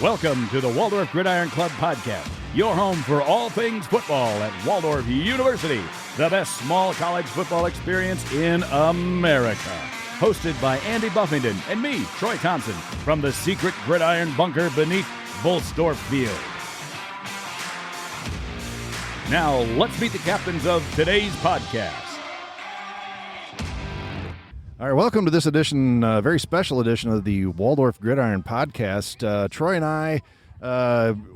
Welcome to the Waldorf GridIron Club podcast, your home for all things football at Waldorf University, the best small college football experience in America. Hosted by Andy Buffington and me, Troy Thompson, from the secret gridiron bunker beneath Volsdorf Field. Now, let's meet the captains of today's podcast. All right, welcome to this edition, very special edition of the Waldorf GridIron podcast. Troy and I,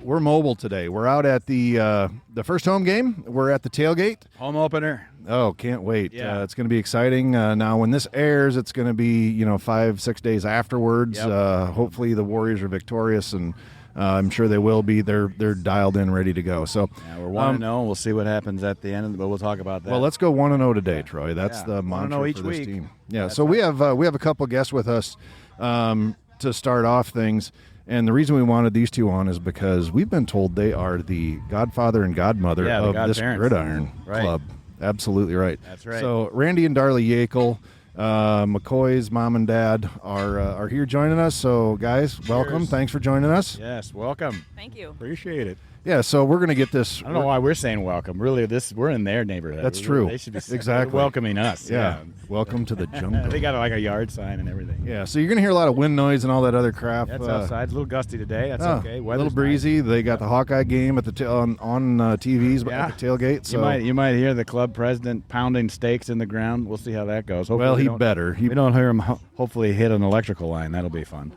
we're mobile today. We're out at the first home game. We're at the Tailgate. Home opener. Oh, can't wait. Yeah. It's going to be exciting. Now, when this airs, it's going to be, 5-6 days afterwards. Yep. Hopefully the Warriors are victorious, and I'm sure they will be. They're dialed in, ready to go. So Yeah, we're 1-0. We'll see what happens at the end, but we'll talk about that. Well, let's go 1-0 today, Troy. That's the mantra 1-0 each for this week. team. Yeah, That's so right. we have a couple guests with us to start off things. And the reason we wanted these two on is because we've been told they are the godfather and godmother Yeah, the of this Godparents. gridiron Right. club. Absolutely right. That's right. So Randy and Darla Yeakel, McCoy's mom and dad are here joining us. So guys, welcome. Cheers. Thanks for joining us. Yes, welcome. Thank you. Appreciate it. Yeah, so we're going to get this. I don't know why we're saying welcome. Really, we're in their neighborhood. That's true. They should be Exactly. welcoming us. Yeah. Welcome to the jungle. They got like a yard sign and everything. Yeah, so you're going to hear a lot of wind noise and all that other crap. That's outside. It's a little gusty today. That's okay. A Weather's little breezy. They got the Hawkeye game at the on TVs Yeah. at the tailgate. Nice. So You might hear the club president pounding stakes in the ground. We'll see how that goes. Hopefully well, we he don't- better. We don't hear him hopefully hit an electrical line. That'll be fun.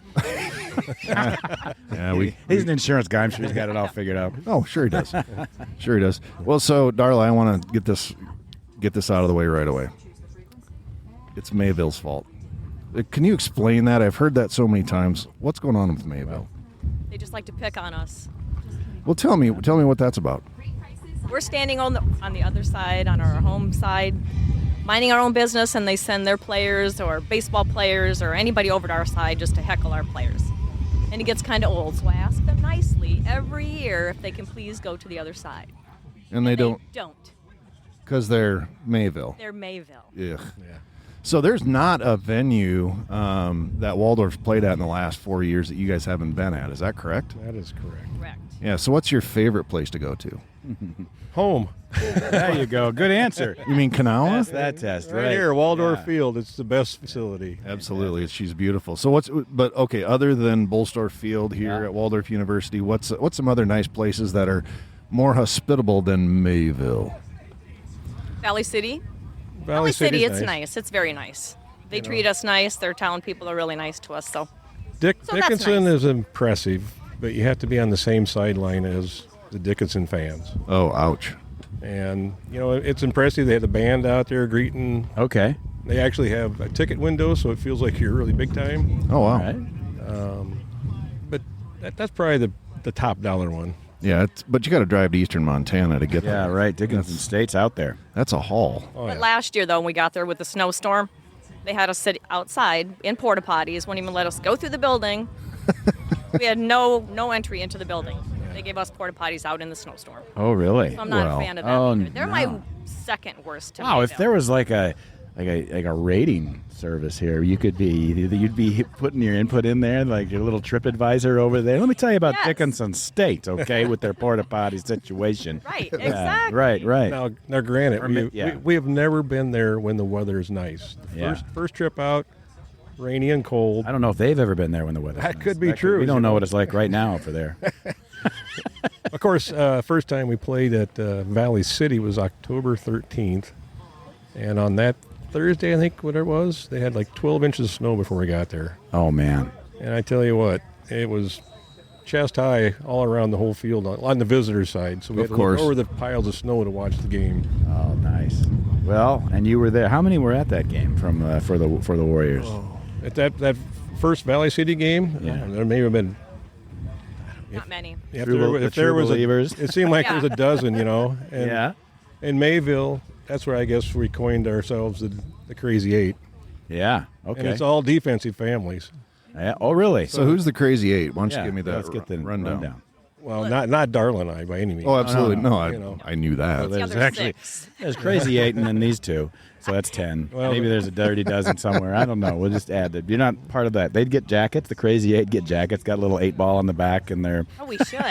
Yeah, He's an insurance guy. I'm sure he's got it all figured out. Oh, sure he does. Sure he does. Well, so Darla, I want to get this out of the way right away. It's Mayville's fault. Can you explain that? I've heard that so many times. What's going on with Mayville? They just like to pick on us. Well, tell me what that's about. We're standing on the other side, on our home side, minding our own business, and they send their players or baseball players or anybody over to our side just to heckle our players. And it gets kind of old, so I ask them nicely every year if they can please go to the other side. And they don't Don't. because they're Mayville. They're Mayville. Ugh. So there's not a venue that Waldorf's played at in the last 4 years that you guys haven't been at. Is that correct? That is correct. Correct. Yeah. So what's your favorite place to go to? Home. There you go. Good answer. You mean Kanawha? Pass that test. Right here, Waldorf Yeah. Field. It's the best facility. Absolutely, she's beautiful. So okay, other than Volsdorf Field here at Waldorf University, what's some other nice places that are more hospitable than Mayville? Valley City. Valley City, City's it's nice. It's very nice. They treat us nice. Their town people are really nice to us. So So that's Dickinson nice. is impressive, but you have to be on the same sideline as the Dickinson fans. Oh, ouch. And, it's impressive. They have the band out there greeting. Okay. They actually have a ticket window, so it feels like you're really big time. Oh, wow. All right. But that's probably the top dollar one. Yeah, but you got to drive to Eastern Montana to get there. Yeah, right. Dickinson State's out there. That's a haul. Oh, But yeah. last year, though, when we got there with the snowstorm, they had us sit outside in porta potties. Wouldn't even let us go through the building. We had no entry into the building. They gave us porta potties out in the snowstorm. Oh, really? So I'm not Well, a fan of that. oh, either. They're my no. second worst to Wow, if Mayville. there was like a rating service here, you'd be putting your input in there, like your little trip advisor over there. Let me tell you about Yes. Dickinson State, okay, with their porta potty situation. Right, Yeah, exactly. right. Now granted, we have never been there when the weather is nice. The Yeah. first trip out, rainy and cold. I don't know if they've ever been there when the weather's That nice. could be true, We don't you know know. what it's like right now over there. Of course, first time we played at Valley City was October 13th. And on that Thursday, I think, whatever it was, they had like 12 inches of snow before we got there. Oh, man. And I tell you what, it was chest high all around the whole field on the visitor side. So we Of had to course. look over the piles of snow to watch the game. Oh, nice. Well, and you were there. How many were at that game for the Warriors? At that first Valley City game, Yeah. there may have been. Not many. If True- the true believers. it seemed like there was a dozen, And Yeah. in Mayville, that's where I guess we coined ourselves the Crazy Eight. Yeah. Okay. And it's all defensive families. Yeah. Oh, really? So who's the Crazy Eight? Why don't Yeah, you give me that let's get the rundown? Well, not Darla and I by any means. Oh, absolutely. No, I knew that. What's the There's other actually 6? there's Crazy 8 and then these two, so that's 10. Well, maybe there's a dirty dozen somewhere. I don't know. We'll just add that. You're not part of that. They'd get jackets. The Crazy 8 get jackets. Got a little 8-ball on the back, and they're Oh, we should.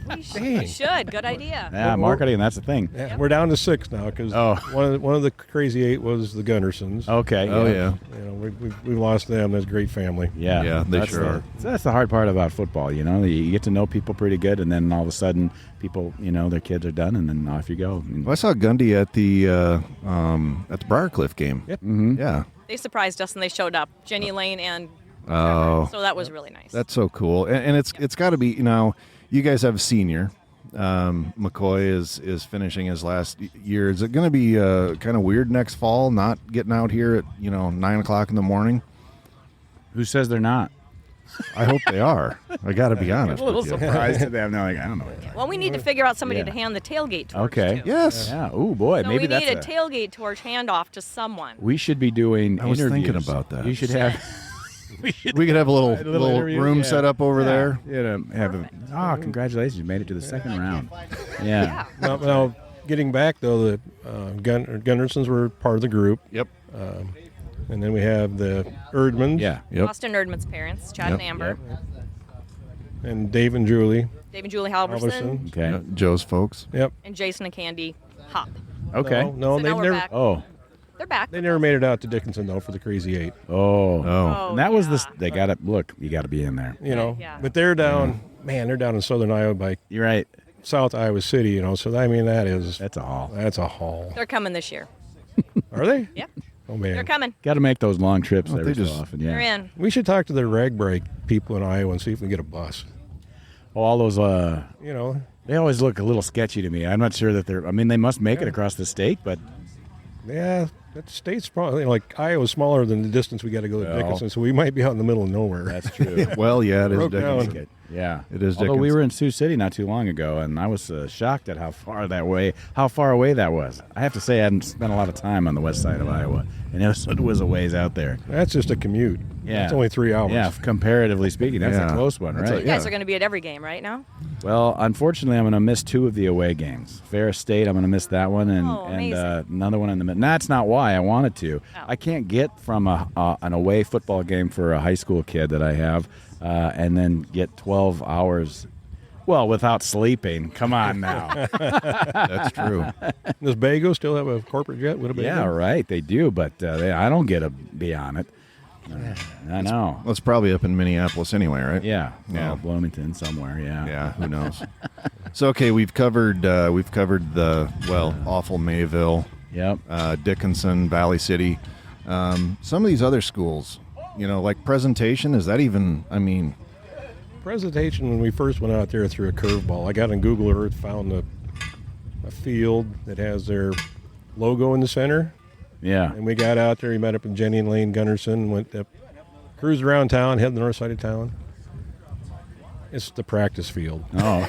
We should. Good idea. yeah, marketing. That's the thing. yeah, we're down to 6 now because one of the Crazy 8 was the Gunnarsons. Okay. Oh, yeah. You know, we lost them. That's a great family. Yeah, Yeah, they that's sure are. That's the hard part about football. You know, you get to know people pretty good, and then all of a sudden, people, you know, their kids are done, and then off you go. Well, I saw Gundy at the Briarcliff game. Yep. Yeah. They surprised us and they showed up. Jenny Lane and Oh. so that was really nice. That's so cool, and it's got to be. You know, you guys have a senior. McCoy is finishing his last year. Is it going to be kind of weird next fall, not getting out here at 9:00 in the morning? Who says they're not? I hope they are. I got to be honest. A little with you. surprised to them. No, like, I don't know. Well, we need to figure out somebody Yeah. to hand the tailgate torch Okay. to. Yes. Yeah. Oh boy, So maybe we that's need a tailgate torch handoff to someone. We should be doing I was interviews. thinking about that. You should have. We could have a little interview, room yeah. set up over there. Congratulations! You made it to the second round. Yeah. Now, getting back though, the Gunnarsons were part of the group, Yep. and then we have the Erdmans. Yeah. Yep. Austin Erdman's parents, Chad and Amber, And Dave and Julie. Dave and Julie Halverson, Halverson. Okay. Joe's folks. Yep. and Jason and Candy Hop. Okay. No, So they now we're never. back. Oh. They're back. They never made it out to Dickinson though for the Crazy 8. Oh. Oh. And that was the. yeah. They got to look. You got to be in there. You know, Yeah. but they're down. Man, they're down in southern Iowa by You're right. South Iowa City. You know, so I mean that's That's a haul. a haul. They're coming this year. Are they? Yep. Oh They're man, coming. Got to make those long trips Well, every they so just- often. They're Yeah. in. we should talk to the rag break people in Iowa and see if we can get a bus. Oh, all those. You know, They always look a little sketchy to me. I'm not sure that they're. I mean, they must make it across the state, but yeah, that state's probably like Iowa's smaller than the distance we got to go to Well. Dickinson, so we might be out in the middle of nowhere. that's true. Well, yeah, it is Broke down. Dickinson. Yeah, It is Although we Dickinson. were in Sioux City not too long ago, and I was shocked at how far away that was. I have to say, I hadn't spent a lot of time on the west side of Iowa, and it was a ways out there. That's just a commute. Yeah, It's only 3 hours. Yeah, comparatively speaking, that's Yeah. a close one, That's right? You guys are going to be at every game, right now? Well, unfortunately, I'm going to miss 2 of the away games. Ferris State, I'm going to miss that one, and Oh, amazing. another one in the middle. That's not why I wanted to. Oh. I can't get from an away football game for a high school kid that I have, and then get 12 hours. Well, without sleeping. Come on now. That's true. Does Bago still have a corporate jet? Winnebago? Yeah, right. They do, but I don't get to be on it. I know. Well, it's probably up in Minneapolis anyway, right? Yeah. Yeah. Well, Bloomington somewhere. Yeah. Yeah, who knows? So okay, we've covered the awful Mayville, Yep. Dickinson, Valley City. Some of these other schools, like Presentation. Is that even? I mean, Presentation, when we first went out there, threw a curveball. I got on Google Earth, found a field that has their logo in the center. Yeah. And we got out there. We met up with Jenny and Lane Gunnarsson, went up, cruised around town, headed the north side of town. It's the practice field. Oh,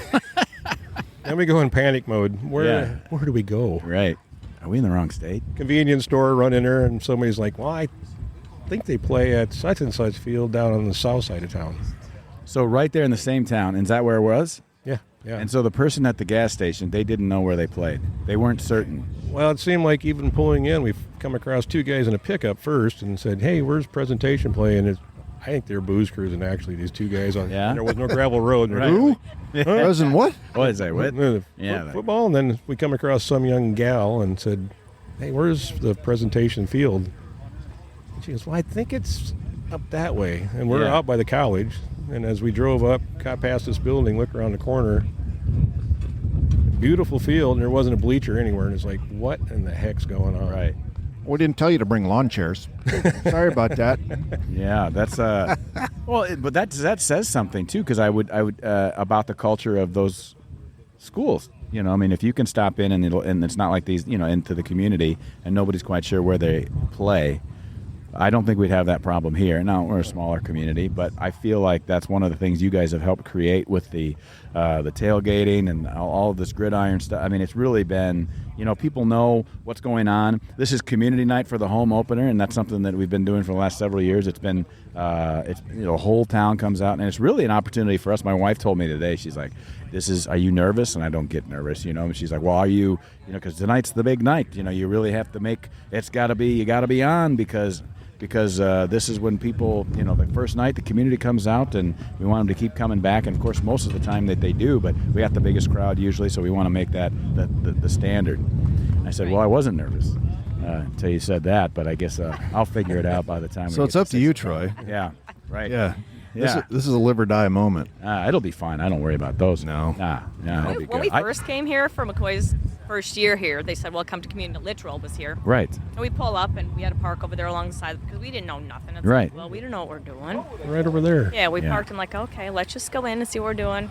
Then we go in panic mode. Where Yeah. do we go? right. Are we in the wrong state? Convenience store, run in there, and somebody's like, well, I think they play at such and such field down on the south side of town. So right there in the same town. Is that where it was? Yeah, yeah. And so the person at the gas station, they didn't know where they played. They weren't certain. Well, it seemed like even pulling in, we've come across 2 guys in a pickup first and said, hey, where's Presentation play? And I think they're booze cruising, actually, these 2 guys. Yeah? There was no gravel road. Right. who? President what? What is that? What? Yeah. Football. And then we come across some young gal and said, hey, where's the Presentation field? And she goes, well, I think it's up that way. And we're Yeah. out by the college. And as we drove up, got past this building, looked around the corner, beautiful field, and there wasn't a bleacher anywhere. And it's like, what in the heck's going on? Right. We didn't tell you to bring lawn chairs. Sorry about that. Yeah, that's but that says something too, because I would about the culture of those schools. I mean, if you can stop in and it's not like these, into the community and nobody's quite sure where they play. I don't think we'd have that problem here. Now, we're a smaller community, but I feel like that's one of the things you guys have helped create with the tailgating and all of this GridIron stuff. I mean, it's really been, people know what's going on. This is community night for the home opener, and that's something that we've been doing for the last several years. It's been, whole town comes out, and it's really an opportunity for us. My wife told me today, she's like, are you nervous? And I don't get nervous, And she's like, well, are you, because tonight's the big night. You really have to you got to be on because this is when people, the first night the community comes out, and we want them to keep coming back. And of course, most of the time that they do, but we got the biggest crowd usually, so we want to make that the standard. I said, well, I wasn't nervous until you said that, but I guess I'll figure it out by the time. So it's up to you, Troy. Yeah, right. Yeah. Yeah. This is a live or die moment. It'll be fine. I don't worry about those. No. It'll be When good. we first came here for McCoy's first year here, they said, welcome to community. Literal was here. Right. And we pull up, and we had to park over there alongside because we didn't know nothing. It's Right. like, well, we don't know what we're doing. Right over there. Yeah, we Yeah. parked and like, okay, let's just go in and see what we're doing.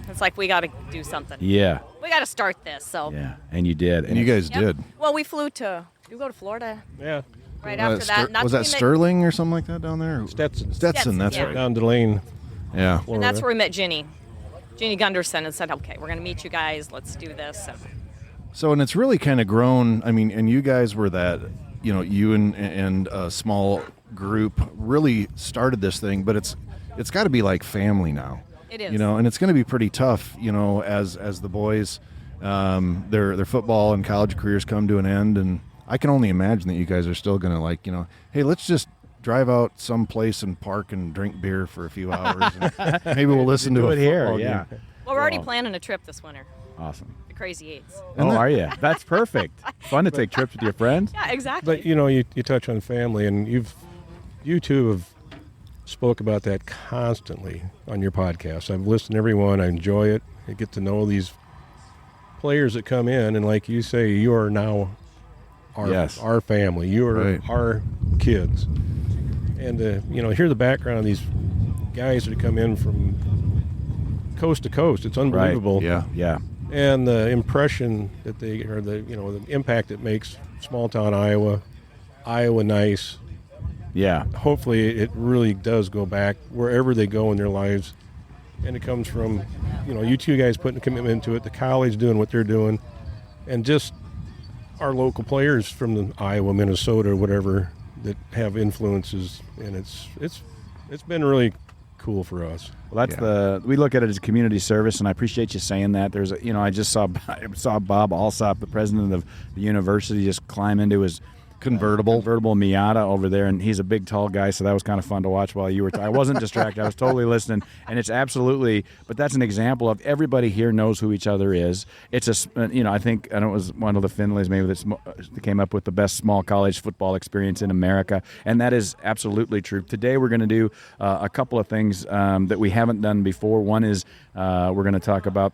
It's like we got to do something. Yeah. We got to start this. So. Yeah. And you did. And you guys Yep. did. Well, we flew to. You go to Florida Yeah. right after that. Not Was to that be met- Sterling or something like that down there? Stetson. Stetson, that's yeah. right. Down Delane, Yeah. Florida. And that's where we met Ginny Gunderson, and said, okay, we're going to meet you guys. Let's do this. And So, and it's really kind of grown. I mean, and you guys were that, you and a small group really started this thing, but it's got to be like family now. It is. And it's going to be pretty tough, as the boys, their football and college careers come to an end, and I can only imagine that you guys are still going to hey, let's just drive out someplace and park and drink beer for a few hours. And maybe we'll listen to do a it here. football Yeah. game. well, we're already Well. planning a trip this winter. Awesome. The Crazy Eights. Are you? That's perfect. Fun to take trips with your friends. Yeah, exactly. But you touch on family, and you two have spoke about that constantly on your podcast. I've listened to every one. I enjoy it. I get to know these players that come in, and like you say, you are now our family. You are Right. our kids, and hear the background of these guys that come in from coast to coast. It's unbelievable. Yeah. Yeah. And the impression that they, or the impact it makes, small town Iowa nice. Yeah. Hopefully it really does go back wherever they go in their lives. And it comes from, you two guys putting a commitment into it, the college doing what they're doing, and just our local players from the Iowa, Minnesota, whatever, that have influences. And it's been really cool for us. Well, that's we look at it as community service, and I appreciate you saying that. There's I just saw Bob Alsop, the president of the university, just climb into his convertible Miata over there, and he's a big, tall guy, so that was kind of fun to watch while you were I wasn't distracted. I was totally listening, and it's absolutely, but that's an example of everybody here knows who each other is. It's I think, it was one of the Finleys maybe that came up with the best small college football experience in America, and that is absolutely true. Today we're going to do a couple of things that we haven't done before. One is we're going to talk about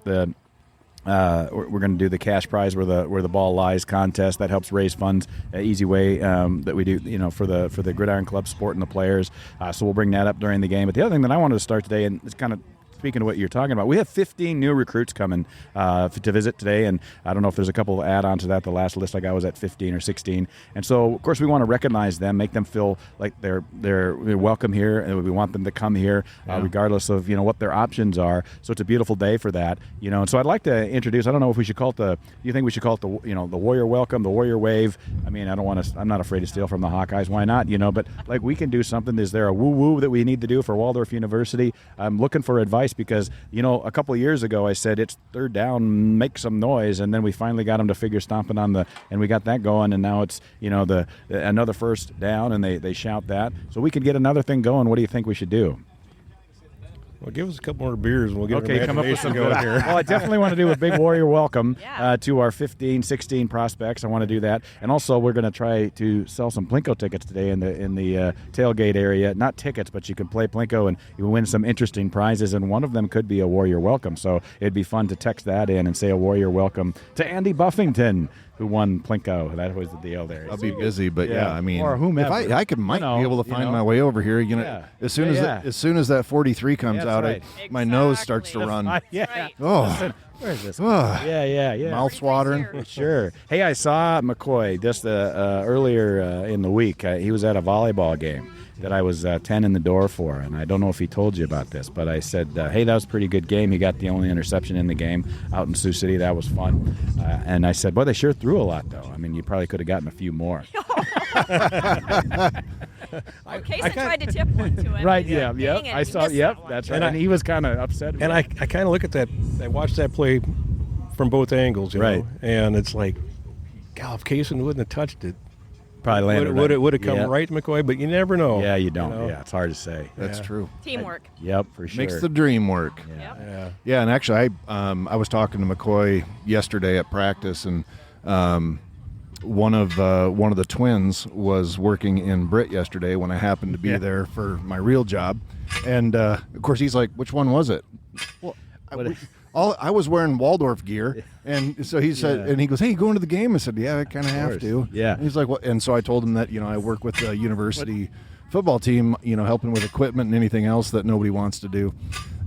we're going to do the cash prize where the ball lies contest that helps raise funds. Easy way that we do, for the Gridiron Club sport and the players. So we'll bring that up during the game. But the other thing that I wanted to start today, and it's kind of speaking of what you're talking about, we have 15 new recruits coming to visit today, and I don't know if there's a couple of add-ons to that. The last list I got was at 15 or 16, and so of course we want to recognize them, make them feel like they're welcome here, and we want them to come here regardless of what their options are. So it's a beautiful day for that, and so I'd like to introduce. I don't know if we should call it do you think we should call it the Warrior Welcome, the Warrior Wave? I mean, I'm not afraid to steal from the Hawkeyes. Why not? But like we can do something. Is there a woo-woo that we need to do for Waldorf University? I'm looking for advice. Because a couple of years ago I said it's third down, make some noise, and then we finally got them to figure stomping and we got that going, and now it's another first down, and they shout that, so we could get another thing going. What do you think we should do? Well, give us a couple more beers and we'll get Okay, our come up with imagination some going here. Well, I definitely want to do a big Warrior welcome Yeah. to our 15, 16 prospects. I want to do that, and also we're going to try to sell some Plinko tickets today in the tailgate area. Not tickets, but you can play Plinko and you win some interesting prizes, and one of them could be a Warrior welcome. So it'd be fun to text that in and say a Warrior welcome to Andy Buffington, who won Plinko. That was the deal there. I'll be busy, but yeah, I mean, or whomever. if I might be able to find my way over here. As soon as that 43 comes That's out, right. my nose starts to run. Yeah. Right. Oh, Where is this? oh, Yeah. mouth's watering. Sure. Hey, I saw McCoy just earlier in the week. He was at a volleyball game, that I was tending the door for, and I don't know if he told you about this, but I said, hey, that was a pretty good game. He got the only interception in the game out in Sioux City. That was fun. And I said, boy, they sure threw a lot, though. I mean, you probably could have gotten a few more. Casey tried to tip one to him. Right, He's like, yeah. "Dang it, I he saw, missed yep, that one." that's right. And he was kind of upset. And I kind of look at that. I watched that play from both angles, you Right. know, and it's like, God, if Kaysen wouldn't have touched it, probably landed would have come yeah. right to McCoy, but you never know. Yeah, you don't. know? Yeah, it's hard to say. That's Yeah. true. Teamwork. Yep, for sure. Makes the dream work. Yeah. Yep. Yeah. Yeah, and actually, I was talking to McCoy yesterday at practice, and one of the twins was working in Britt yesterday when I happened to be there for my real job, and of course he's like, "Which one was it?" Well, I was wearing Waldorf gear, and so he said, and he goes, "Hey, you going to the game?" I said, "Yeah, I kind of have to." Yeah. And he's like, "Well," and so I told him that I work with the university football team, helping with equipment and anything else that nobody wants to do.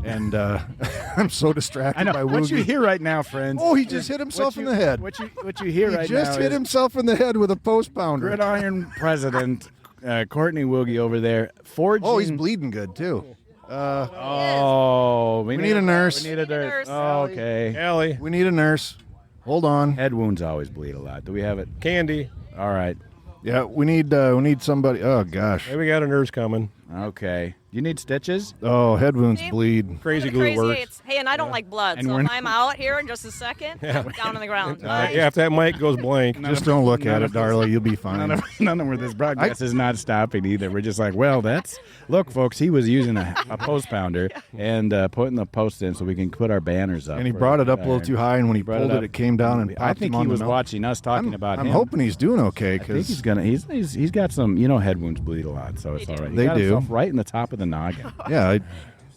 And I'm so distracted I know. by What Woogie. you hear right now, friends. Oh, he just hit himself in the head. What you hear He right just now hit is himself in the head with a post pounder. Gridiron president Courtney Wooge over there forging. Oh, he's bleeding good too. Oh, We need a nurse. We need a nurse. nurse. Oh, okay. Allie, We need a nurse. Hold on. Head wounds always bleed a lot. Do we have it? Candy. All right. Yeah, we need somebody. Oh gosh. Hey, we got a nurse coming. Okay. You need stitches? Oh, head wounds See? bleed. Crazy What a glue works. eights. Hey, and I don't like blood, And so we're if I'm out here in just a second, down on the ground. Bye. Yeah, if that mic goes blank, Just don't look at it, Darla. You'll be fine. None of this broadcast is not stopping either. We're just like, well, look, folks. He was using a post pounder and putting the post in so we can put our banners up. And he for brought it up a Gridiron. little too high, and when he Brought pulled up. it came down and popped I think him on he the was mouth. watching us talking about I'm him. hoping he's doing okay I think because he's gonna. He's got some. Head wounds bleed a lot, so it's They all do. right. He They got do. himself right in the top of the noggin. yeah,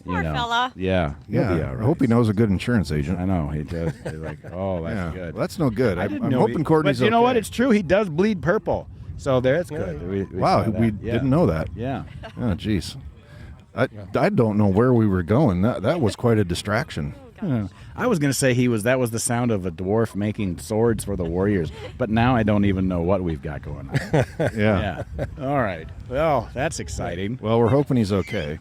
Poor fella. Yeah. He'll be all I right. hope he knows a good insurance agent. I know he does. They're like, oh, that's Yeah, good. well, that's no good. I didn't I'm know hoping he- Courtney's But you know what? okay. It's true. He does bleed purple. So that's good. We Wow, saw that. we Yeah. didn't know that. Yeah. Oh, jeez. I don't know where we were going. That was quite a distraction. I was going to say that was the sound of a dwarf making swords for the warriors, but now I don't even know what we've got going on. Yeah. Yeah. All right. Well, that's exciting. Well, we're hoping he's okay.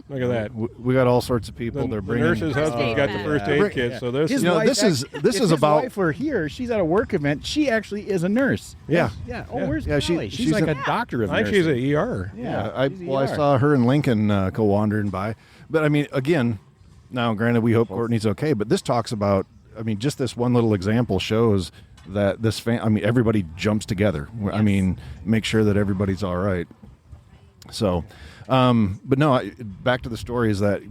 look at that. We got all sorts of people. They're The bringing. nurse's husband's got the first aid kit, so this His is wife this is if about- His wife were here. She's at a work event. She actually is a nurse. Yeah. Yeah. Oh, Yeah. where's Yeah, Allie? she's She's like a- a doctor of I think she's nursing. a ER. Yeah. I she's a ER. saw her and Lincoln go wandering by, but I mean, again, now granted, we hope Courtney's okay, but this talks about. I mean, just this one little example shows that everybody jumps together. I mean, make sure that everybody's all right. So, but no, back to the story is that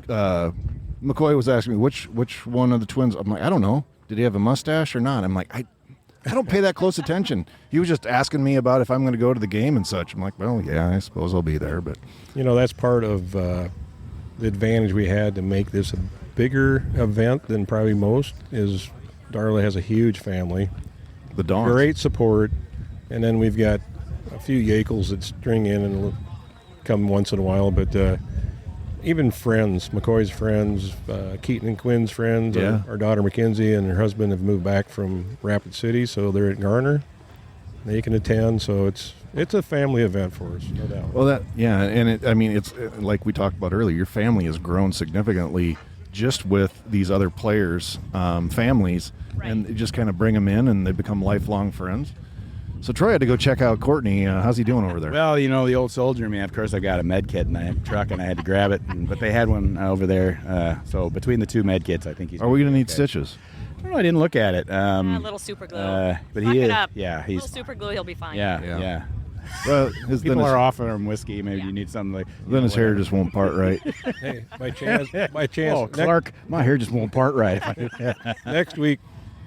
McCoy was asking me which one of the twins. I'm like, I don't know. Did he have a mustache or not? I'm like, I don't pay that close attention. He was just asking me about if I'm going to go to the game and such. I'm like, well, yeah, I suppose I'll be there. But You know, that's part of the advantage we had to make this a bigger event than probably most is Darla has a huge family, the Dons. great support, and then we've got a few Yeakels that string in and will come once in a while, but even friends, McCoy's friends, Keaton and Quinn's friends, Yeah. our daughter Mackenzie and her husband have moved back from Rapid City, so they're at Garner. They can attend, so it's a family event for us, no doubt. Well, and it's like we talked about earlier. Your family has grown significantly just with these other players' families, Right. and you just kind of bring them in, and they become lifelong friends. So Troy had to go check out Courtney. How's he doing over there? Well, the old soldier in me. Of course, I got a med kit in the truck, and I had to grab it. But they had one over there. So between the two med kits, I think he's. Are we going to gonna need be okay. stitches? I don't know. I didn't look at it. A little super glue. But Suck he it is. up. Yeah, A he's. little super glue, he'll be fine. Yeah. Well, People are offering whiskey. Maybe you need something like. then his hair just won't part right. Hey, by chance, Oh, Clark, my hair just won't part right. next week,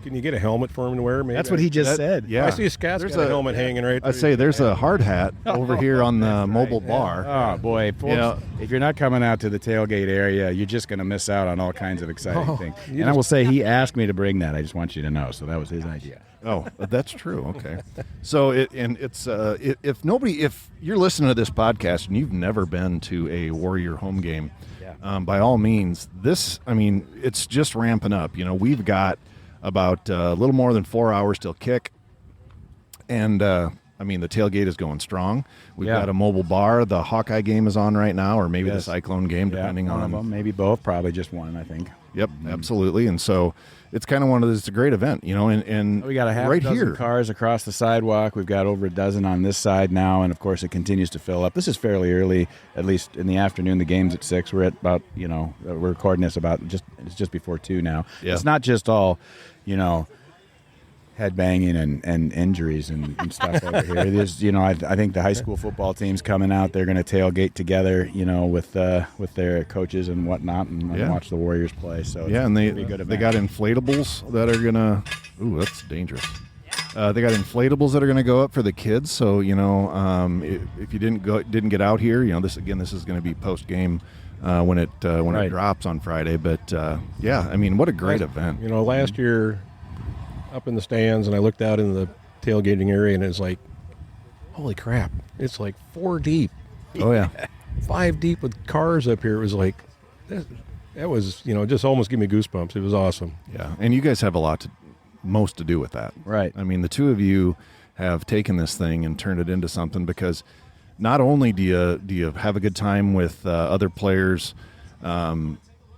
can you get a helmet for him to wear? Maybe That's what he just said. Yeah. I see Scott's There's got a a- helmet hanging right I there. say there's a hard hat over here on the mobile bar. Oh boy, folks! If you're not coming out to the tailgate area, you're just going to miss out on all kinds of exciting things. you And I will say, he asked me to bring that. I just want you to know. So that was his idea. Oh, that's true. Okay. So if you're listening to this podcast and you've never been to a Warrior home game, by all means, it's just ramping up. We've got about a little more than 4 hours till kick, and I mean, the tailgate is going strong. We've Yeah. got a mobile bar. The Hawkeye game is on right now, or maybe Yes. the Cyclone game, Yeah, depending one on of them, maybe both, probably just one, I think. Yep, absolutely. And so it's kind of one of those. It's a great event, you know. And We got a half right dozen here. cars across the sidewalk. We've got over a dozen on this side now, and of course it continues to fill up. This is fairly early, at least in the afternoon. The game's at 6. We're at about, we're recording this it's just before 2 now. Yeah. It's not just all, head banging and injuries and stuff over here. It is, I think the high school football team's coming out. They're going to tailgate together, with their coaches and whatnot, and Yeah. watch the Warriors play. So Yeah, and they it'll be a good they event. got inflatables that are gonna. Ooh, that's dangerous. They got inflatables that are gonna go up for the kids. So if you didn't get out here, this is going to be post game when it Right. drops on Friday. But yeah, I mean, what a great event. Last year, up in the stands, and I looked out in the tailgating area, and it's like, holy crap! It's like 4 deep, Oh yeah, 5 deep with cars up here. It was like, that was just almost give me goosebumps. It was awesome. yeah. And you guys have most to do with that. Right. I mean, the two of you have taken this thing and turned it into something, because not only do you have a good time with other players,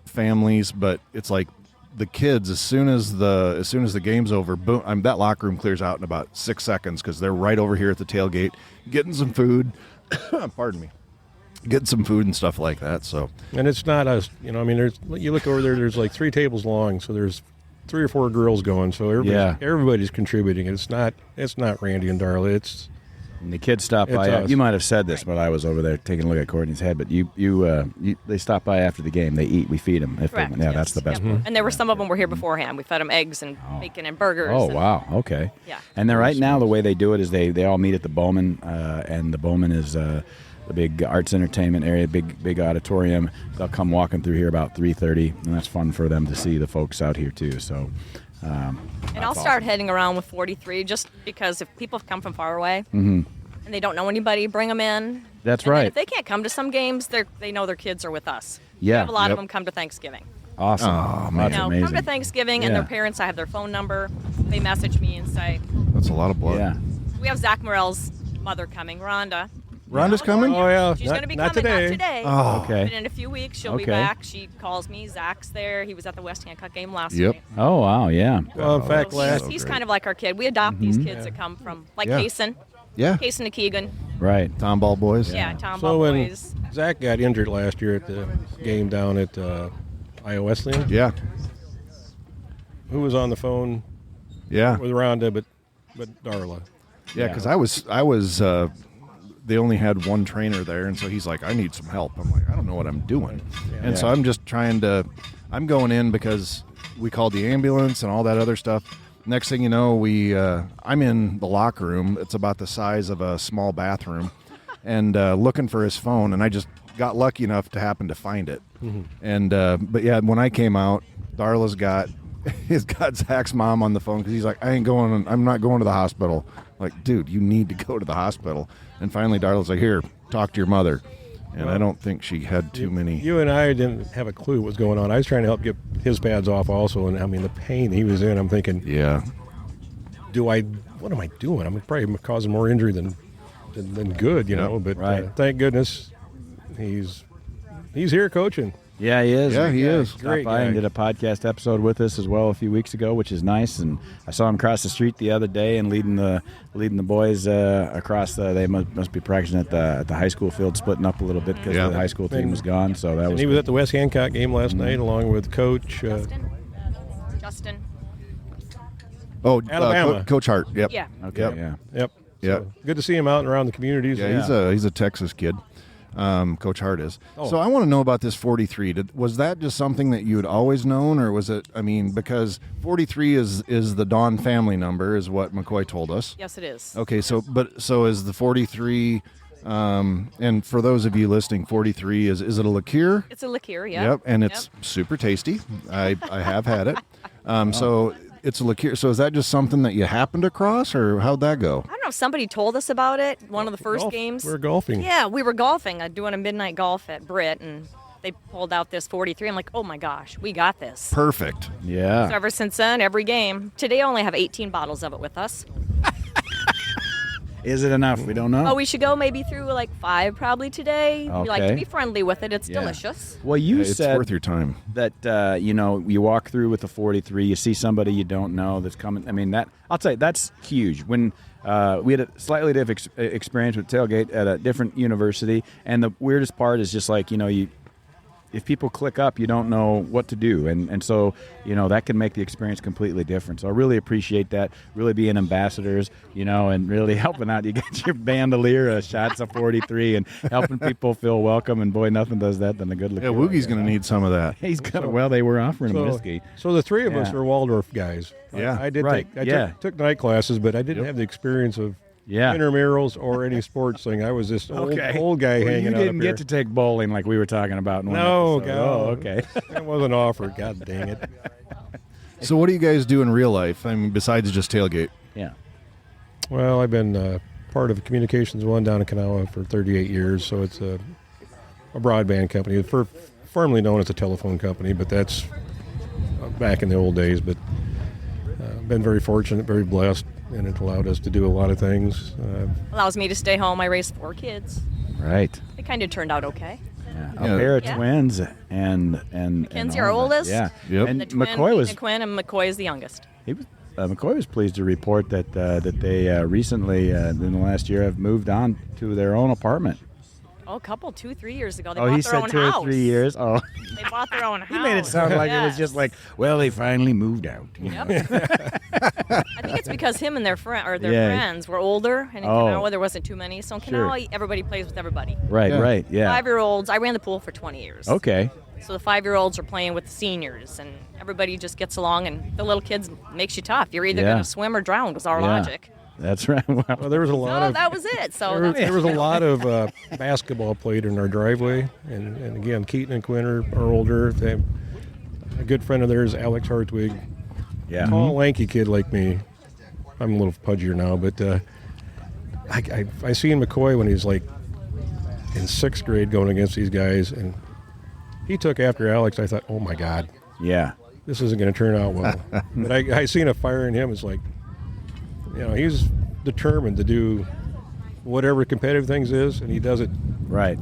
families, but it's like the kids, as soon as the game's over, boom, that locker room clears out in about 6 seconds, because they're right over here at the tailgate getting some food. Pardon me. Getting some food and stuff like that. So And it's not us, there's, you look over there, there's like 3 tables long, so there's 3 or 4 girls going, so everybody's contributing. It's not Randy and Darla. It's And the kids stop It's by. us. You might have said this, but I was over there taking a look at Courtney's head. But they stop by after the game. They eat. We feed them. Correct, Yeah, yes. that's the best Yep. part. And there were some of them were here beforehand. We fed them eggs and bacon and burgers. Oh and- wow. Okay. Yeah. And then right now the way they do it is they all meet at the Bowman, and the Bowman is the big arts entertainment area, big auditorium. They'll come walking through here about 3:30, and that's fun for them to see the folks out here too. So. And I'll start heading around with 43 just because if people come from far away and they don't know anybody, bring them in. That's And then right. if they can't come to some games, they know their kids are with us. Yeah, We have a lot yep. of them come to Thanksgiving. Awesome. Oh, man. That's Come amazing. to Thanksgiving and Yeah. their parents, I have their phone number. They message me and say, that's a lot of blood. Yeah. we have Zach Morell's mother coming, Rhonda. Rhonda's coming? Oh, yeah. She's Not- going to be not coming. today. Not today. Oh. Okay. But in a few weeks, she'll be Okay. back. She calls me. Zach's there. He was at the West Hancock game last Yep. night. Oh wow. Yeah. Well, in fact, So last he's great. kind of like our kid. We adopt these kids that come from, like Yeah. Kaysen Yeah. and Keegan. Right. Tomball boys. Yeah, Tom so when Boys. Zach got injured last year at the game down at Iowa Wesleyan, Yeah. who was on the phone Yeah. with Rhonda, but Darla. Yeah, because I was they only had one trainer there, and so he's like, I need some help. I'm like, I don't know what I'm doing. And so I'm just I'm going in because we called the ambulance and all that other stuff. Next thing you know, I'm in the locker room. It's about the size of a small bathroom, and looking for his phone, and I just got lucky enough to happen to find it. And but yeah, when I came out, Darla's got Zach's mom on the phone because he's like, I'm not going to the hospital. Like, dude, you need to go to the hospital. And finally, Darla's like, here, talk to your mother. And I don't think she had too many. You and I didn't have a clue what was going on. I was trying to help get his pads off also, and I mean the pain he was in. I'm thinking, Yeah. what am I doing? I'm probably causing more injury than good, you know. But right. Thank goodness he's here coaching. Yeah, he is. Yeah, he is. Stopped Great by and guy. did a podcast episode with us as well a few weeks ago, which is nice. And I saw him cross the street the other day and leading the boys across. They must be practicing at the high school field, splitting up a little bit because Yeah. the high school team was gone. So that And was. he was at the West Hancock game last night along with Coach. Justin. Oh, Alabama. Coach Hart. Yep. Yeah. Okay. Yep. Yeah. Yep. Yep. So good to see him out and around the communities. Yeah, he's a Texas kid. Coach Hart is. Oh. So I want to know about this 43. Was that just something that you had always known, or was it? I mean, because 43 is the Dawn family number, is what McCoy told us. Yes, it is. Okay, so is the 43? And for those of you listening, 43 is it a liqueur? It's a liqueur, yeah. Yep, and it's super tasty. I have had it. So it's a liqueur. So is that just something that you happened across, or how'd that go? I don't know if somebody told us about it. One of the first Golf. games. We're golfing. Yeah, we were golfing, doing a midnight golf at Britt, and they pulled out this 43. I'm like, oh my gosh, we got this. Perfect. Yeah. So ever since then, every game. Today I only have 18 bottles of it with us. Is it enough? We don't know. Oh, we should go maybe through like 5 probably today. We like to Okay. be friendly with it. It's Yeah. delicious. Well, you It's said worth your time. that you walk through with a 43, you see somebody you don't know that's coming. I mean, that I'll tell you, that's huge. When we had a slightly different experience with Tailgate at a different university, and the weirdest part is just like if people click up, you don't know what to do, and so that can make the experience completely different. So I really appreciate that, really being ambassadors, and really helping out. You get your bandolier, shots of 43, and helping people feel welcome. And boy, nothing does that than a good looking. Yeah, Woogie's going to need some of that. He's gonna. Well, they were offering him whiskey. So the three of us Yeah. are Waldorf guys. Yeah. I did Right. took night classes, but I didn't have the experience of Yeah. intramurals or any sports thing. I was this old guy Well, hanging you out didn't up get here. to take bowling like we were talking about. In one No, episode. God. Oh, okay. It wasn't offered. God dang it. So what do you guys do in real life? I mean, besides just Tailgate? Yeah. Well, I've been part of Communications One down in Kanawha for 38 years, so it's a broadband company, formerly known as a telephone company, but that's back in the old days. But been very fortunate, very blessed, and it allowed us to do a lot of things. Allows me to stay home. I raised 4 kids. Right. It kind of turned out okay. Yeah. Yeah. A pair of Yeah. twins and Mackenzie, all our of that. oldest. Yeah. Yep. And The twin, McCoy was Quinn, and McCoy is the youngest. McCoy was pleased to report that they recently in the last year have moved on to their own apartment. Oh, a couple, 2-3 years ago. They Oh, bought he their said own 2 house. or 3 years. Oh, They bought their own house. he made it sound like it was just like, well, they finally moved out. Yep. I think it's because him and their Yeah. friends were older, and in Oh. Kanawha there wasn't too many. So in Sure. Kanawha, everybody plays with everybody. Right, Yeah. right, yeah. 5-year-olds. I ran the pool for 20 years. Okay. So the 5-year-olds are playing with the seniors, and everybody just gets along. And the little kids makes you tough. You're either Yeah. going to swim or drown. Was our Yeah. logic. That's right. Wow. Well, there was a lot So of that was it. So there was a lot of basketball played in our driveway, and again, Keaton and Quinn are older. They have a good friend of theirs, Alex Hartwig, Yeah. tall, lanky kid like me. I'm a little pudgier now, but I seen McCoy when he was like in 6th grade going against these guys, and he took after Alex. I thought, oh my God, Yeah. this isn't going to turn out well. But I seen a fire in him. It's like, he's determined to do whatever competitive things is, and he does it Right.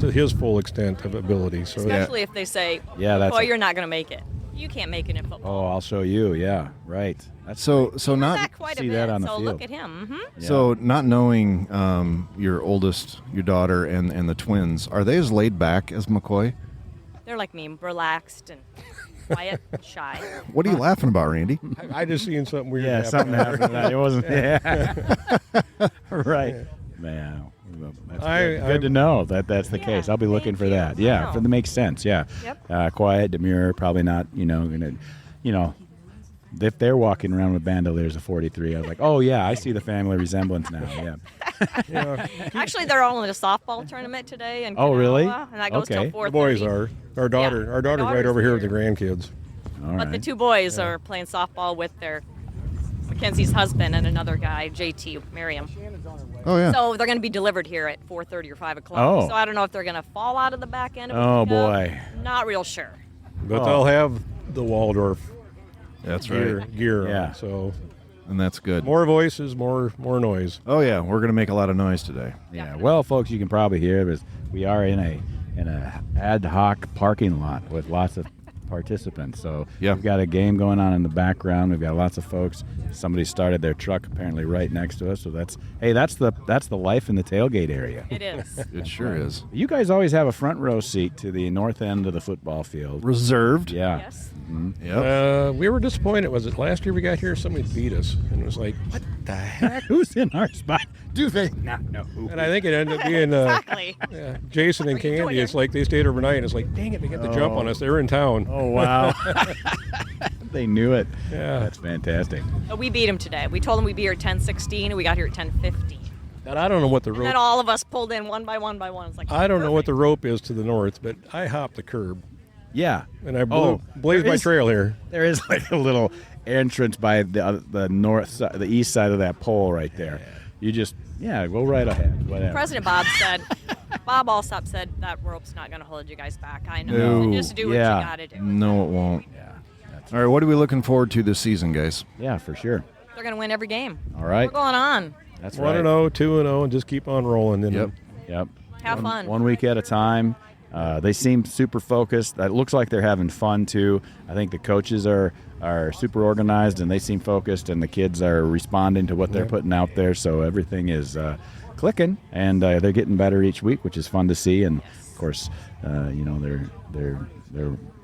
to his full extent of ability. So especially if they say, Yeah, that's "Boy, you're not going to make it. You can't make it in football." Oh, I'll show you. Yeah. Right. That's So Does not that quite see a bit. that on the so field. look at him. Mm-hmm. yeah. so not knowing your oldest, your daughter, and the twins, are they as laid back as McCoy? They're like me, relaxed and quiet, and shy. What are you laughing about, Randy? I just seen something weird. Yeah, happen. something happened. It wasn't. Yeah. Right. Man. That's good to know that that's the Yeah, case. I'll be looking thank for you. that. I Yeah, know. that makes sense. Yeah. Yep. Quiet, demure, probably not. If they're walking around with bandoliers of 43, I was like, oh yeah, I see the family resemblance now. Yeah. Actually, they're all in a softball tournament today. In Oh, really? Kanawha, and that goes Okay. till 4:30. The boys are. Our daughter, Yeah, our daughter's right daughter's over here with the here. grandkids. All But the right. 2 boys are playing softball with their Mackenzie's husband and another guy, JT, Miriam. Oh yeah. So they're going to be delivered here at 4:30 or 5 o'clock. Oh. So I don't know if they're going to fall out of the back end of Oh, the pickup. boy. Not real sure. But Oh. they'll have the Waldorf That's gear. right. Gear. Yeah. On. So And that's good. more voices, more noise. Oh yeah, we're gonna make a lot of noise today. Yeah. Well, folks, you can probably hear this. We are in a ad hoc parking lot with lots of participants. So Yeah. we've got a game going on in the background. We've got lots of folks. Somebody started their truck apparently right next to us. So that's the life in the tailgate area. It is. It sure is. You guys always have a front row seat to the north end of the football field. Reserved. Yeah. Yes. Yep. We were disappointed. Was it last year we got here? Somebody beat us, and it was like, what the heck? Who's in our spot? Do they not know who? And I think it ended up being Exactly. Jason and What are you doing Candy. here? It's like they stayed overnight, and it's like, dang it, they got the jump on us. They were in town. Oh, wow. They knew it. Yeah. That's fantastic. But we beat them today. We told them we'd be here at 10:16, and we got here at 10:50. And I don't know what the And rope. then all of us pulled in one by one by one. It's like I don't know what the perfect. rope is to the north, but I hopped the curb Yeah. and I Oh, blazed there my is- trail here. There is like a little entrance by the north side, the east side of that pole right there. You just go right ahead. Whatever. President Bob Alsop said that rope's not going to hold you guys back. I know. No. So just do what Yeah. you got to do. No, it won't. Yeah. All right, what are we looking forward to this season, guys? Yeah, for sure. They're going to win every game. All right. We're going on. That's right. 1-0, 2-0, and just keep on rolling. And Yep. Have fun. One week at a time. They seem super focused. It looks like they're having fun too. I think the coaches are super organized and they seem focused, and the kids are responding to what they're putting out there. So everything is clicking, and they're getting better each week, which is fun to see. And of course, they're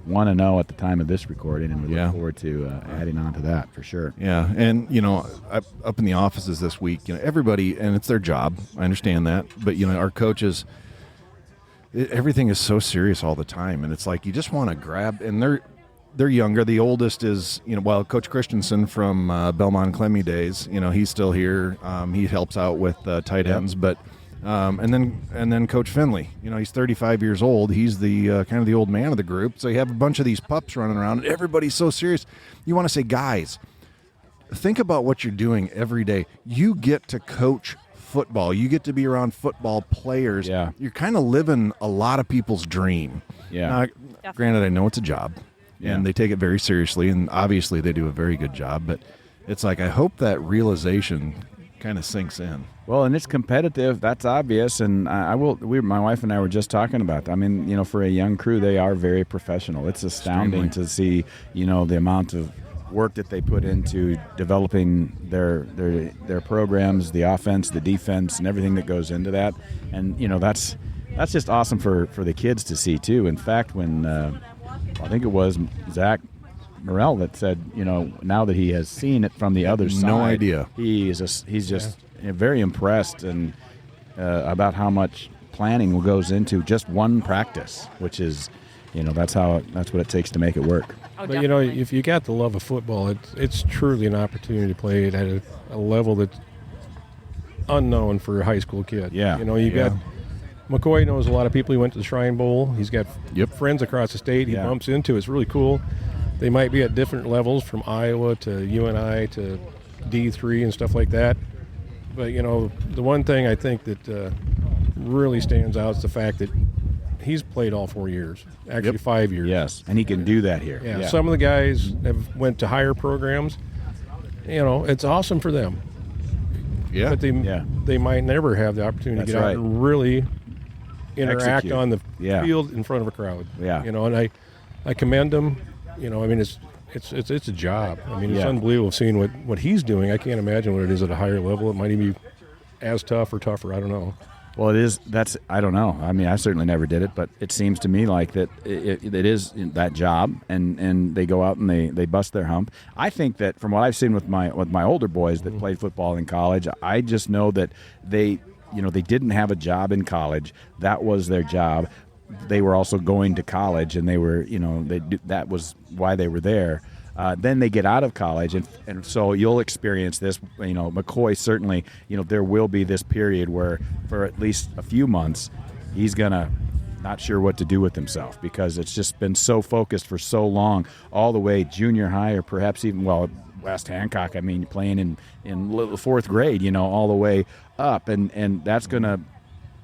1-0 at the time of this recording, and we look forward to adding on to that for sure. Yeah, and up in the offices this week, everybody, and it's their job. I understand that, but our coaches. Everything is so serious all the time, and it's like you just want to grab. And they're younger. The oldest is Coach Christensen from Belmont Clemmy days. He's still here. He helps out with tight ends, but and then Coach Finley. He's 35 years old. He's the kind of the old man of the group. So you have a bunch of these pups running around, and everybody's so serious. You want to say, guys, think about what you're doing every day. You get to coach football. You get to be around football players. Yeah. You're kind of living a lot of people's dream. Yeah. Now, granted, I know it's a job, and they take it very seriously, and obviously they do a very good job, but it's like I hope that realization kind of sinks in. Well, and it's competitive. That's obvious, and my wife and I were just talking about that. I mean, for a young crew, they are very professional. It's astounding to see, the amount of work that they put into developing their programs, the offense, the defense, and everything that goes into that. And that's just awesome for the kids to see too. In fact, when I think it was Zach Morrell that said, now that he has seen it from the other side, no idea. He's just very impressed and about how much planning goes into just one practice, which is, that's what it takes to make it work. Oh, but definitely. if you got the love of football, it's truly an opportunity to play it at a level that's unknown for a high school kid. Yeah. You got McCoy knows a lot of people. He went to the Shrine Bowl. He's got friends across the state he bumps into. It's really cool. They might be at different levels from Iowa to UNI to D3 and stuff like that. But, the one thing I think that really stands out is the fact that he's played all 4 years, actually 5 years. Yes, and he can do that here. Yeah, some of the guys have went to higher programs. It's awesome for them. Yeah. But they might never have the opportunity to get out and really interact Execute. on the field in front of a crowd. Yeah. And I commend them. It's a job. It's unbelievable seeing what he's doing. I can't imagine what it is at a higher level. It might even be as tough or tougher. I don't know. Well, it is. I don't know. I certainly never did it, but it seems to me like that it is that job, and they go out and they bust their hump. I think that from what I've seen with my older boys that played football in college, I just know that they didn't have a job in college. That was their job. They were also going to college, and they were that was why they were there. Then they get out of college, and so you'll experience this. McCoy certainly, there will be this period where for at least a few months he's going to not sure what to do with himself because it's just been so focused for so long, all the way junior high or perhaps even, West Hancock, playing in fourth grade, all the way up, and that's going to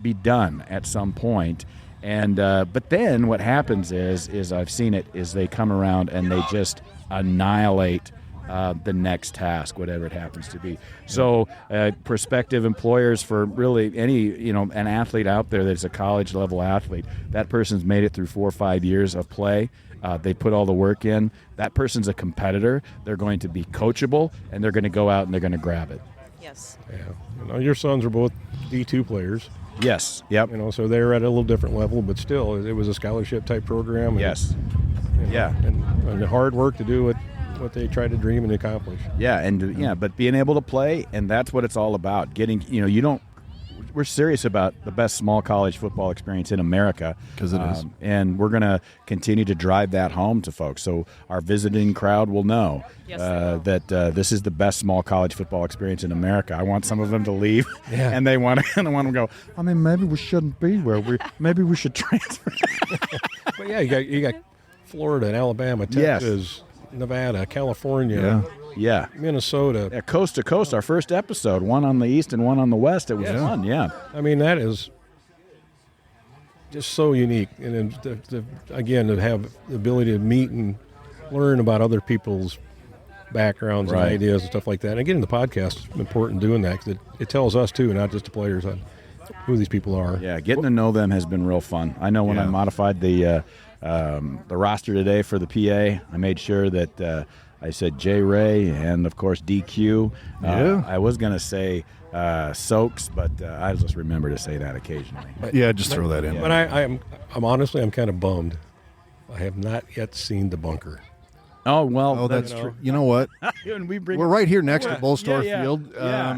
be done at some point. And but then what happens is I've seen it, is they come around and they just annihilate the next task, whatever it happens to be. So prospective employers for really any, an athlete out there that's a college level athlete, that person's made it through 4 or 5 years of play. They put all the work in. That person's a competitor. They're going to be coachable, and they're going to go out and they're going to grab it. Yes. Yeah. Your sons are both D2 players. Yes. Yep. So they're at a little different level, but still, it was a scholarship type program. And, Yes. Yeah. And hard work to do what they try to dream and accomplish. Yeah, and but being able to play, and that's what it's all about. Getting, we're serious about the best small college football experience in America. Because it is. And we're going to continue to drive that home to folks. So our visiting crowd will know that this is the best small college football experience in America. I want some of them to leave, and they want to go, maybe we shouldn't be where maybe we should transfer. But you got Florida and Alabama, Texas, Nevada, California, Minnesota. Yeah, coast to coast, our first episode, one on the east and one on the west. It was fun, that is just so unique. And then again, to have the ability to meet and learn about other people's backgrounds Right. and ideas and stuff like that. And getting the podcast is important doing that because it tells us too, not just the players, on who these people are. Yeah, getting to know them has been real fun. I know when I modified the roster today for the PA, I made sure that I said J. Ray and, of course, DQ. I was going to say Soaks, but I just remember to say that occasionally. Yeah, just throw that in. But I'm honestly, I'm kind of bummed. I have not yet seen the bunker. Oh, well. Oh, that's true. You know what? And we're right here next to Bullstar yeah. Field. Yeah.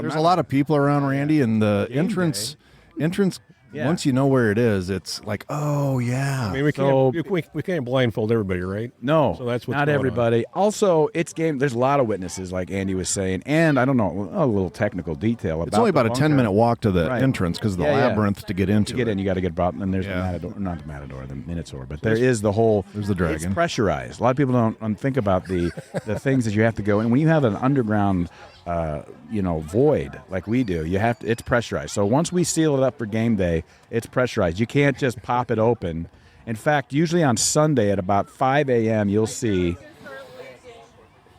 There's a lot of people around, Randy, and the entrance. Yeah. Once you know where it is, it's like, oh yeah. I mean, we can't blindfold everybody, right? No, so that's what's not going everybody. Also, it's game. There's a lot of witnesses, like Andy was saying, and I don't know a little technical detail about. It's only about the a bunker. 10-minute walk to the Right. entrance because of the labyrinth to get into. To get it. in, you got to get about, and there's the Matador, not the Matador, the Minotaur, but there is the whole. There's the dragon. It's pressurized. A lot of people don't think about the things that you have to go in when you have an underground. Void like we do, it's pressurized. So once we seal it up for game day, it's pressurized. You can't just pop it open. In fact, usually on Sunday at about 5 a.m., you'll see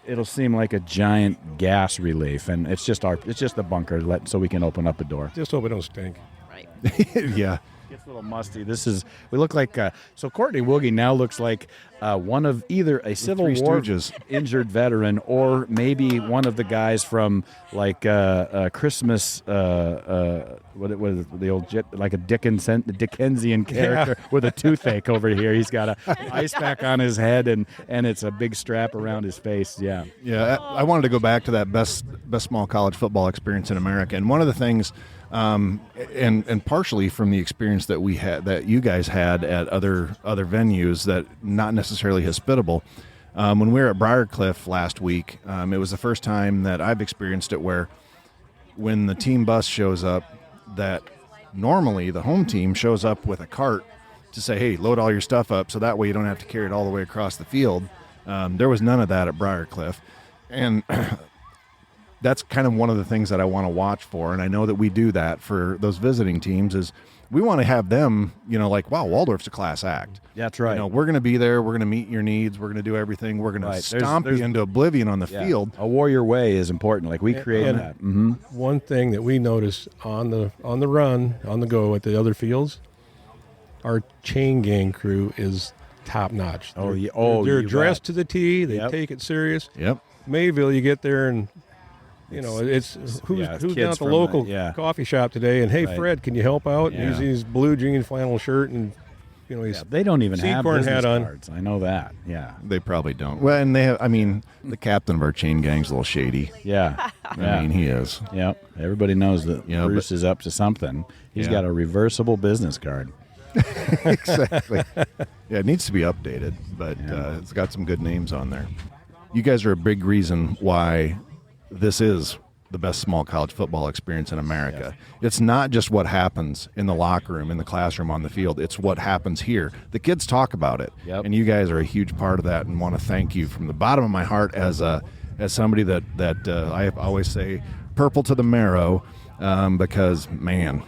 it'll seem like a giant gas relief, and it's just the bunker so we can open up a door. Just hope it don't stink. Right. Yeah. Gets a little musty. We look like so Courtney Wooge now looks like one of either a Civil Three War Stooges. injured veteran or maybe one of the guys from like Christmas what was the old like a Dickensian character with a toothache over here. He's got a ice pack on his head and it's a big strap around his face. Yeah. Yeah, I wanted to go back to that best small college football experience in America, and one of the things, and partially from the experience that we had, that you guys had at other venues that not necessarily hospitable. When we were at Briarcliff last week, it was the first time that I've experienced it where, when the team bus shows up, that normally the home team shows up with a cart to say, "Hey, load all your stuff up," so that way you don't have to carry it all the way across the field. There was none of that at Briarcliff, and that's kind of one of the things that I want to watch for, and I know that we do that for those visiting teams, is we want to have them, like, wow, Waldorf's a class act. Yeah, that's right. We're going to be there. We're going to meet your needs. We're going to do everything. We're going to stomp you into oblivion on the field. A warrior way is important. Like we create that. Mm-hmm. One thing that we noticed on the run, on the go at the other fields, our chain gang crew is top notch. They're dressed to the T. They take it serious. Yep. Mayville, you get there and it's who's down at the local coffee shop today, and hey, Fred, can you help out? Yeah. And he's in his blue jean flannel shirt, and he's they don't even have corn business hat on. cards. I know that. Yeah, They probably don't. Well, and they have, the captain of our chain gang's a little shady. yeah. He is. Yep. Everybody knows that Bruce is up to something. He's got a reversible business card. Exactly. Yeah, it needs to be updated, but it's got some good names on there. You guys are a big reason why this is the best small college football experience in America. Yes. It's not just what happens in the locker room, in the classroom, on the field. It's what happens here. The kids talk about it, and you guys are a huge part of that, and want to thank you from the bottom of my heart as somebody that I always say purple to the marrow, because, man,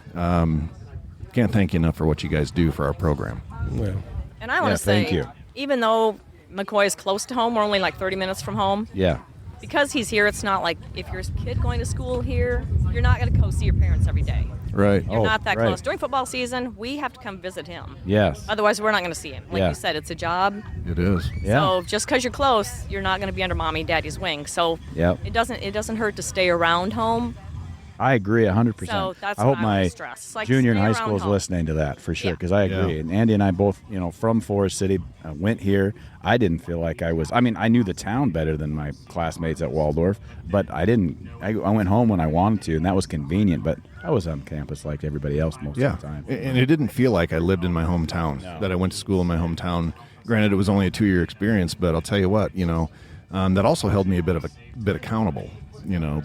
can't thank you enough for what you guys do for our program. Yeah. And I want to say, thank you. Even though McCoy is close to home, we're only like 30 minutes from home. Yeah. Because he's here, it's not like if your kid going to school here, you're not going to go see your parents every day. Right. You're not that close. During football season, we have to come visit him. Yes. Otherwise, we're not going to see him. Like you said, it's a job. It is. Yeah. So just because you're close, you're not going to be under mommy and daddy's wing. So it doesn't hurt to stay around home. I agree 100%. So that's I hope what I my would stress. Like, junior in stay high around school is home. listening to that for sure, Yeah. because I agree. Yeah. And Andy and I both, from Forest City, went here. I didn't feel like I knew the town better than my classmates at Waldorf, but I didn't. I went home when I wanted to, and that was convenient, but I was on campus like everybody else most of the time. And it didn't feel like I lived in my hometown, that I went to school in my hometown. Granted, it was only a 2-year experience, but I'll tell you what, that also held me a bit accountable,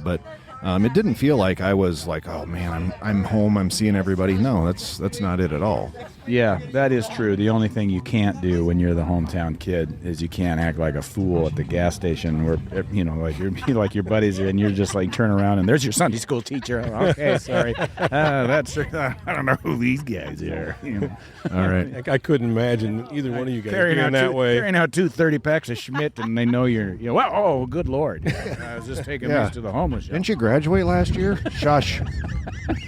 but it didn't feel like I was like, oh man, I'm home, I'm seeing everybody. No, that's not it at all. Yeah, that is true. The only thing you can't do when you're the hometown kid is you can't act like a fool at the gas station where, like you're like your buddies are, and you're just like turn around and there's your Sunday school teacher. Okay, sorry. That's I don't know who these guys are. All right. I couldn't imagine either one of you guys Carrying being that way. Carrying out 2 30-packs of Schmidt, and they know you're, well, oh, good Lord. I was just taking these to the homeless shelter. Didn't you graduate last year? Shush.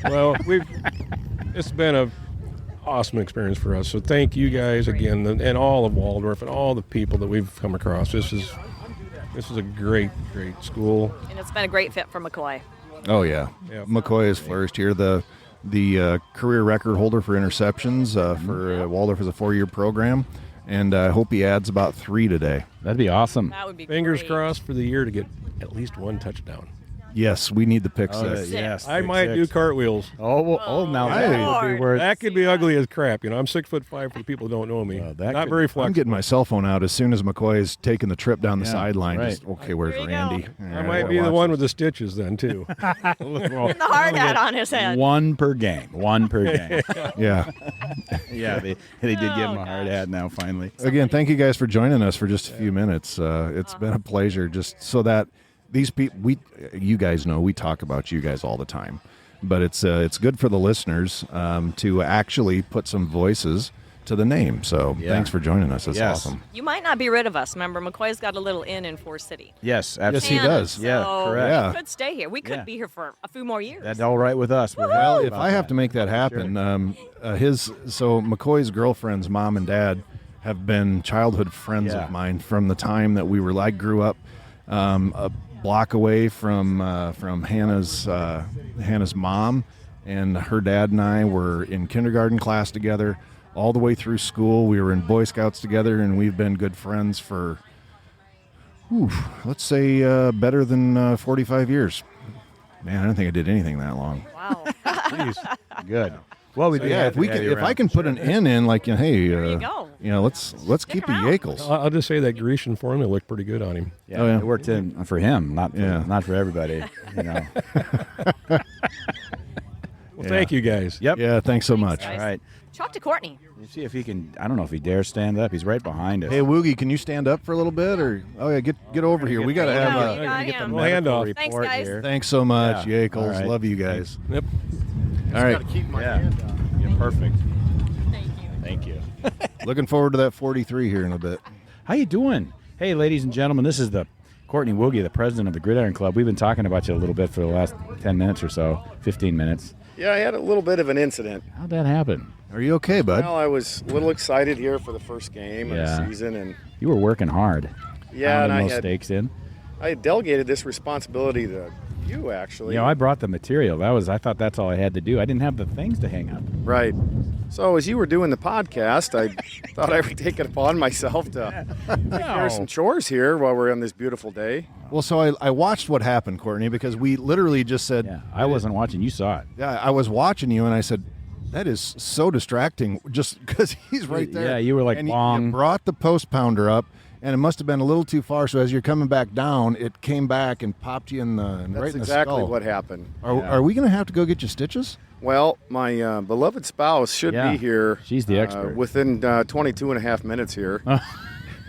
Well, it's been a awesome experience for us. So thank you guys again, and all of Waldorf and all the people that we've come across. This is a great school. And it's been a great fit for McCoy. Oh, yeah. Yeah. McCoy has flourished here. The career record holder for interceptions for Waldorf is a 4-year program, and I hope he adds about 3 today. That'd be awesome. That would be Fingers great. crossed for the year to get at least 1 touchdown. Yes, we need the pick Oh, six. yes. I might do cartwiels. Oh, well, now Oh, that would be Lord. worth. That could be ugly as crap. I'm 6'5" for the people who don't know me. Well, that Not could- very I'm flexible. getting my cell phone out as soon as McCoy is taking the trip down the Yeah, sideline. right. Just, okay, where's There you Randy? go. I might be the one with the stitches then too. And the hard hat on his head. 1 per game. 1 per game. Yeah. Yeah, they did give him a hard hat now, finally. Again, thank you guys for joining us for just a few minutes. It's been a pleasure, just so that these people, you guys know, we talk about you guys all the time, but it's good for the listeners to actually put some voices to the name. So Yeah. thanks for joining us. That's Yes. awesome. You might not be rid of us. Remember, McCoy's got a little inn in Forest City. Yes, Yes, he absolutely. does. So Yeah, correct. Yeah. We could stay here. We could Yeah. be here for a few more years. That's all right with us. We're Well, happy if about I have that. to make that happen, so McCoy's girlfriend's mom and dad have been childhood friends Yeah. of mine from the time that I grew up a block away from Hannah's mom, and her dad and I were in kindergarten class together all the way through school. We were in Boy Scouts together, and we've been good friends for, let's say, better than 45 years. Man, I don't think I did anything that long. Wow. Jeez. Good. Well, we do Yeah, have if I can put an N in, like, hey, There you go. let's keep the around. Yeakels. I'll just say that Grecian formula looked pretty good on him. Yeah, Oh, yeah. it worked in for him, not for everybody. Well, thank you guys. Yep. Yeah, thanks so much. guys. All right. Talk to Courtney. You see if he can. I don't know if he dares stand up. He's right behind us. Hey, Woogie, can you stand up for a little bit, or get over here? We got to There you have go. a. You got get the him. Well, hand medical off. Thanks, report guys. here. Thanks so much, Yeah. Yeakels. All right. Love you guys. Yep. All right, Keep my Yeah. hand up. Yeah, perfect. Thank you. Thank you. looking forward to that 43 here in a bit. How you doing? Hey, ladies and gentlemen, this is the Courtney Wooge, the president of the GridIron Club. We've been talking about you a little bit for the last 10 minutes or so, 15 minutes. Yeah, I had a little bit of an incident. How'd that happen? Are you okay, bud? Well, I was a little excited here for the first game of Yeah. the season, and You were working hard. yeah, and Pounding I those had stakes in. delegated this responsibility to you actually. You know, I brought the material. I thought that's all I had to do. I didn't have the things to hang up. Right. So as you were doing the podcast, I thought I would take it upon myself to take care of some chores here while we're on this beautiful day. Well, so I watched what happened, Courtney, because we literally just said, Yeah, I wasn't watching. You saw it. yeah, I was watching you, and I said, that is so distracting, just because he's right there. Yeah, you were like, and bong. you brought the post pounder up, and it must have been a little too far. So as you're coming back down, it came back and popped you in the right That's in the exactly skull. what happened. Are we going to have to go get you stitches? Well, my beloved spouse should Yeah, be here. she's the expert. Within 22 and a half minutes here.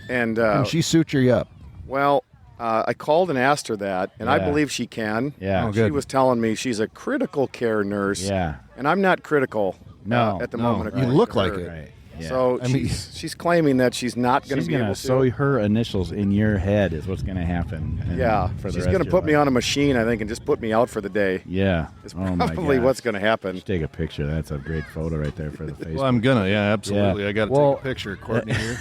And, And she suture you up. well, I called and asked her that, and I Yeah. believe she can. Yeah. Oh, She good. was telling me she's a critical care nurse. Yeah. And I'm not critical No, at the no, moment. you according look to like her. it. Right. Yeah. So I mean- she's claiming that she's not going She's to be gonna able sew to. her initials in your head is what's gonna happen. Yeah, for the she's rest going of to your put me life. on a machine, I think, and just put me out for the day. Yeah. It's Oh my probably gosh. what's going to happen. Just take a picture. That's a great photo right there for the Facebook. Well, I'm gonna. Yeah, absolutely. Yeah. I got to Well- take a picture of Courtney here.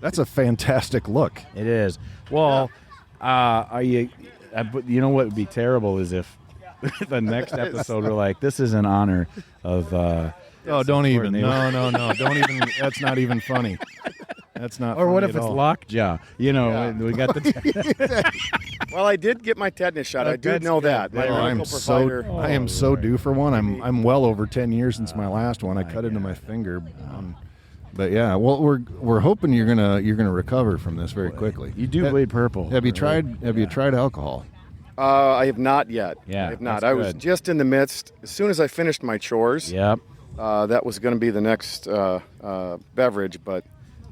That's a fantastic look. It is. Well, are you? But you know what would be terrible is if the next episode we're like, this is in honor of. Oh, don't even. Courtney. No. Don't even. That's not even funny. That's not. Or what funny if at it's all. lockjaw? You know, we got the. Well, I did get my tetanus shot. I do That's know good. that. My Oh, medical I provider. am so due for one. I'm well over 10 years since my last one. I cut into my finger. But yeah, well, we're hoping you're gonna recover from this very quickly. You do bleed purple. Have you tried alcohol? I have not yet. Yeah, I have not. that's I was good. just in the midst. As soon as I finished my chores, Yep. that was going to be the next beverage, but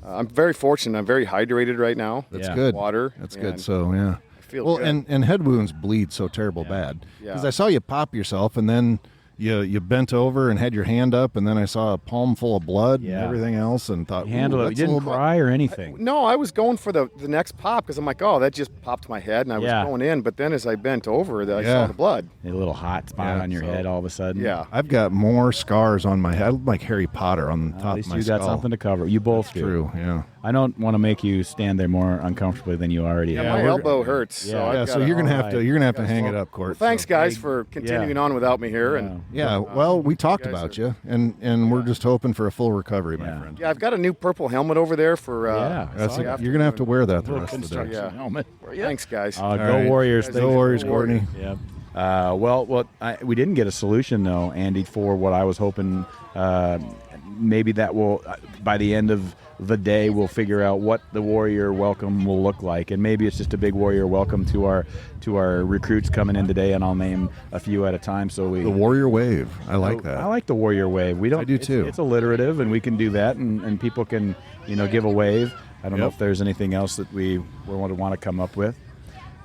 I'm very fortunate. I'm very hydrated right now. That's Yeah. good. Water. That's and good. So, yeah. I feel Well, good. and head wounds bleed so terrible bad. Yeah. Because I saw you pop yourself, and then you bent over and had your hand up, and then I saw a palm full of blood and Yeah. everything else, and thought, You handled "Ooh, it. You that's a didn't little cry or anything. No, I was going for the next pop because I'm like, oh, that just popped my head, and I was Yeah. going in. But then as I bent over, I Yeah. saw the blood. A little hot spot Yeah, on your so- head all of a sudden. Yeah. I've got more scars on my head. I look like Harry Potter on the At top least of my you skull. got something to cover. You both do. True, yeah. I don't want to make you stand there more uncomfortably than you already Yeah, are. my we're- elbow hurts. So Yeah. I've Yeah, got so to- you're gonna have all to right. hang it up, Court. Thanks, So- guys, for continuing on without me here. And Yeah, well, we talked guys about are- you, and we're just hoping for a full recovery, my Yeah. friend. yeah, I've got a new purple helmet over there for. Yeah. That's so you're gonna have to wear that the Little rest of the day. construction Yeah. helmet for you. Thanks, guys. Go right. Warriors. Guys, Thank Go you. Warriors, Go Warriors. Courtney. Yeah. We didn't get a solution though, Andy, for what I was hoping. Maybe that will, by the end of the day, we'll figure out what the Warrior welcome will look like, and maybe it's just a big Warrior welcome to our recruits coming in today, and I'll name a few at a time. So we The Warrior Wave. I like that. I like the Warrior wave. We don't. I do, it's- too. It's alliterative, and we can do that, and people can give a wave. I don't know Yep. if there's anything else that we want to come up with.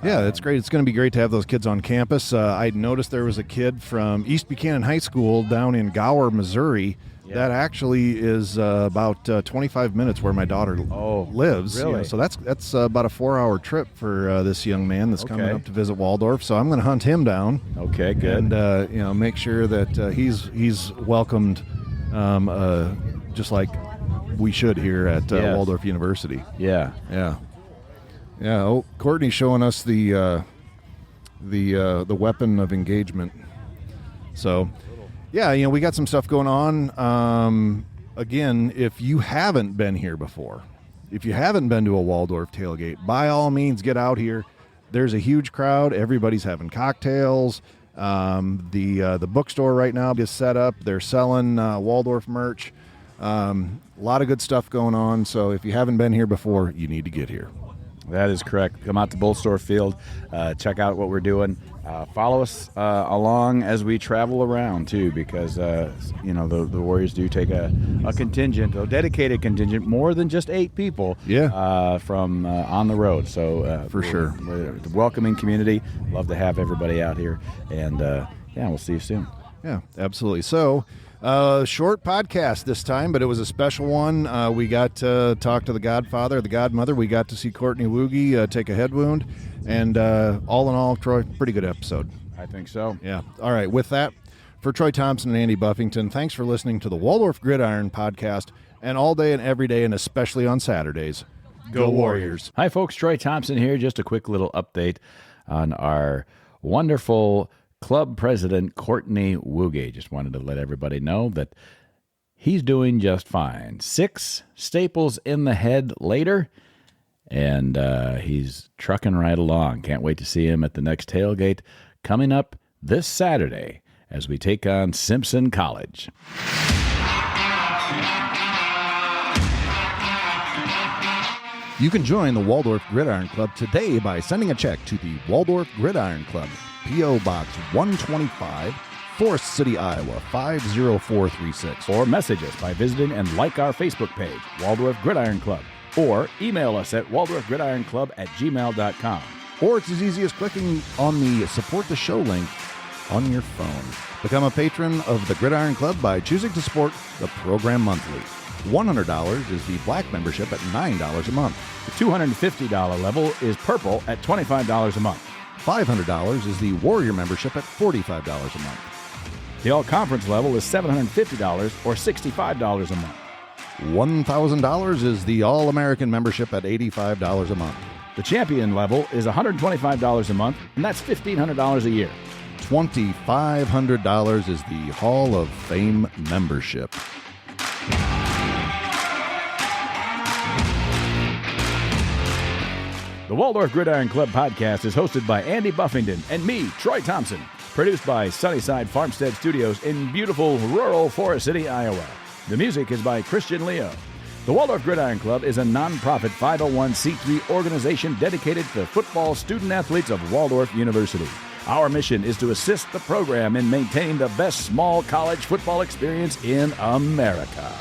Yeah, that's great. It's going to be great to have those kids on campus. I noticed there was a kid from East Buchanan High School down in Gower, Missouri. Yeah. That actually is about 25 minutes where my daughter lives. really? So that's about a 4-hour trip for this young man that's coming Okay. up to visit Waldorf. So I'm going to hunt him down. Okay, good. And make sure that he's welcomed, just like we should here at Yes. Waldorf University. Yeah. Yeah. Yeah. Oh, Courtney's showing us the weapon of engagement. So, yeah, we got some stuff going on. Again, if you haven't been here before, if you haven't been to a Waldorf tailgate, by all means, get out here. There's a huge crowd. Everybody's having cocktails. The bookstore right now is set up. They're selling Waldorf merch. A lot of good stuff going on. So if you haven't been here before, you need to get here. That is correct. Come out to Bullstore Field, check out what we're doing. Follow us along as we travel around too, because the Warriors do take a contingent, a dedicated contingent, more than just 8 people. Yeah. From on the road. So For sure. we're a welcoming community. Love to have everybody out here, and we'll see you soon. Yeah, absolutely. So, short podcast this time, but it was a special one. We got to talk to the godfather, the godmother. We got to see Courtney Wooge take a head wound. And all in all, Troy, pretty good episode. I think so. Yeah. All right. With that, for Troy Thompson and Andy Buffington, thanks for listening to the Waldorf GridIron podcast. And all day and every day, and especially on Saturdays, go Warriors. Hi, folks. Troy Thompson here. Just a quick little update on our wonderful club president, Courtney Wooge. Just wanted to let everybody know that he's doing just fine. 6 staples in the head later, and he's trucking right along. Can't wait to see him at the next tailgate coming up this Saturday as we take on Simpson College. You can join the Waldorf GridIron Club today by sending a check to the Waldorf GridIron Club, P.O. Box 125, Forest City, Iowa 50436. Or message us by visiting and like our Facebook page, Waldorf GridIron Club, or email us at waldorfgridironclub@gmail.com. Or it's as easy as clicking on the Support the Show link on your phone. Become a patron of the GridIron Club by choosing to support the program monthly. $100 is the black membership at $9 a month. The $250 level is purple at $25 a month. $500 is the Warrior membership at $45 a month. The all-conference level is $750 or $65 a month. $1,000 is the All-American membership at $85 a month. The champion level is $125 a month, and that's $1,500 a year. $2,500 is the Hall of Fame membership. The Waldorf GridIron Club podcast is hosted by Andy Buffington and me, Troy Thompson. Produced by Sunnyside Farmstead Studios in beautiful rural Forest City, Iowa. The music is by Christian Leo. The Waldorf GridIron Club is a non-profit 501c3 organization dedicated to football student athletes of Waldorf University. Our mission is to assist the program in maintaining the best small college football experience in America.